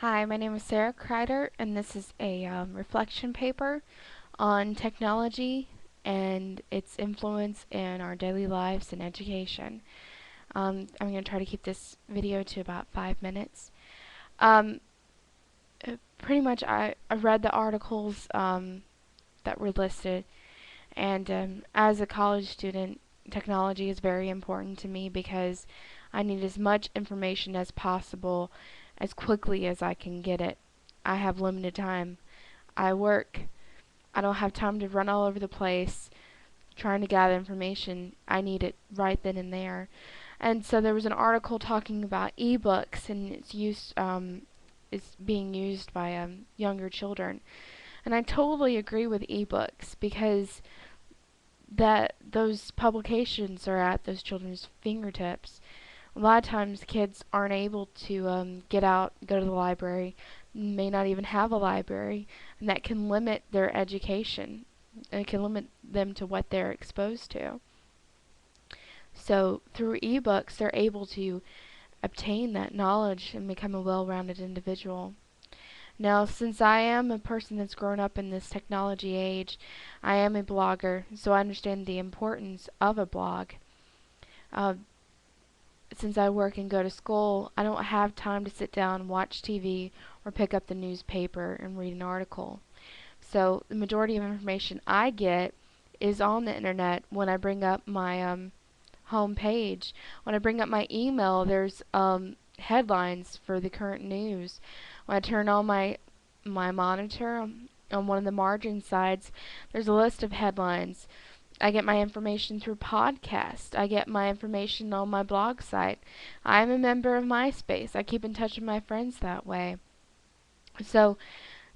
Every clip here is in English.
Hi, my name is Sarah Kreider, and this is a reflection paper on technology and its influence in our daily lives and education. I'm going to try to keep this video to about 5 minutes. Um, Pretty much, I read the articles that were listed, and as a college student, technology is very important to me because I need as much information as possible as quickly as I can get it. I have limited time. I work. I don't have time to run all over the place trying to gather information. I need it right then and there. And so there was an article talking about ebooks and its use is being used by younger children. And I totally agree with ebooks because that those publications are at those children's fingertips. A lot of times kids aren't able to get out, go to the library, may not even have a library, and that can limit their education. It can limit them to what they're exposed to. So through ebooks, they're able to obtain that knowledge and become a well-rounded individual. Now, since I am a person that's grown up in this technology age, I am a blogger, so I understand the importance of a blog. Uh, since I work and go to school, I don't have time to sit down, watch TV, or pick up the newspaper and read an article. So the majority of information I get is on the internet. When I bring up my home page, when I bring up my email, there's headlines for the current news. When I turn on my monitor on one of the margin sides, there's a list of headlines. I get my information through podcasts. I get my information on my blog site. I'm a member of MySpace. I keep in touch with my friends that way. So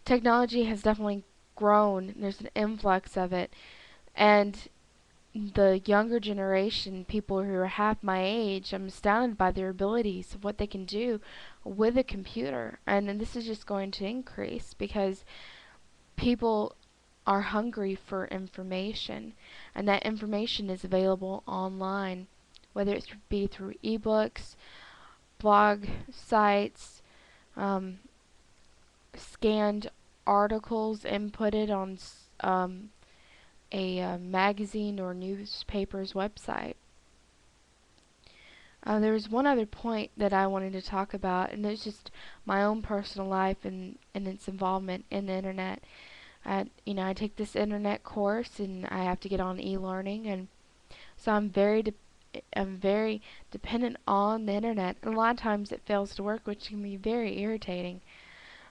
technology has definitely grown. There's an influx of it. And the younger generation, people who are half my age, I'm astounded by their abilities of what they can do with a computer. And this is just going to increase because people are hungry for information, and that information is available online, whether it be through ebooks, blog sites, um, scanned articles inputted on a magazine or newspaper's website. There was one other point that I wanted to talk about, and it's just my own personal life and its involvement in the internet. I take this internet course, and I have to get on e-learning, and so I'm very dependent on the internet. And a lot of times it fails to work, which can be very irritating.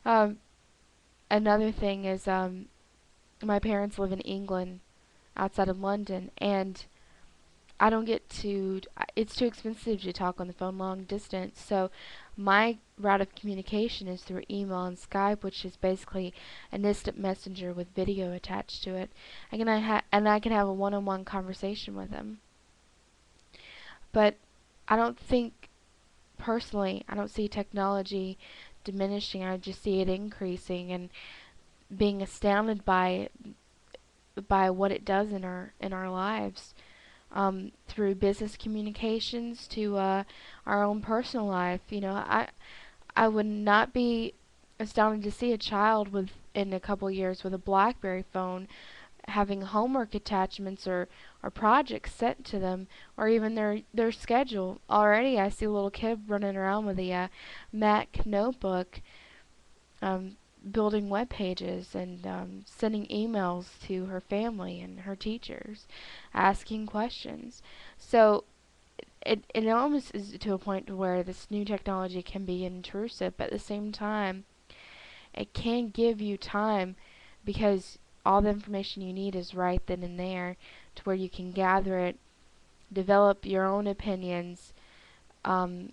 Um, Another thing is my parents live in England, outside of London, and I don't get to. It's too expensive to talk on the phone long distance, so my route of communication is through email and Skype, which is basically an instant messenger with video attached to it. I can have a one-on-one conversation with them. But I don't think personally, I don't see technology diminishing. I just see it increasing and being astounded by what it does in our lives. Through business communications to our own personal life. I would not be astounded to see a child in a couple years with a BlackBerry phone having homework attachments or projects sent to them, or even their schedule. Already I see a little kid running around with a Mac notebook, um, building web pages and sending emails to her family and her teachers, asking questions. So it almost is to a point to where this new technology can be intrusive, but at the same time, it can give you time because all the information you need is right then and there to where you can gather it, develop your own opinions. Um,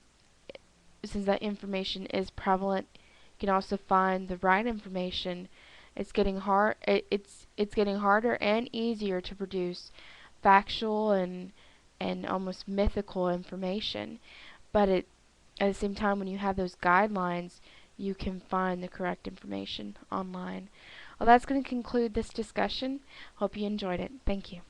since that information is prevalent, you can also find the right information. It's getting harder and easier to produce factual and almost mythical information. But at the same time, when you have those guidelines, you can find the correct information online. Well, that's going to conclude this discussion. Hope you enjoyed it. Thank you.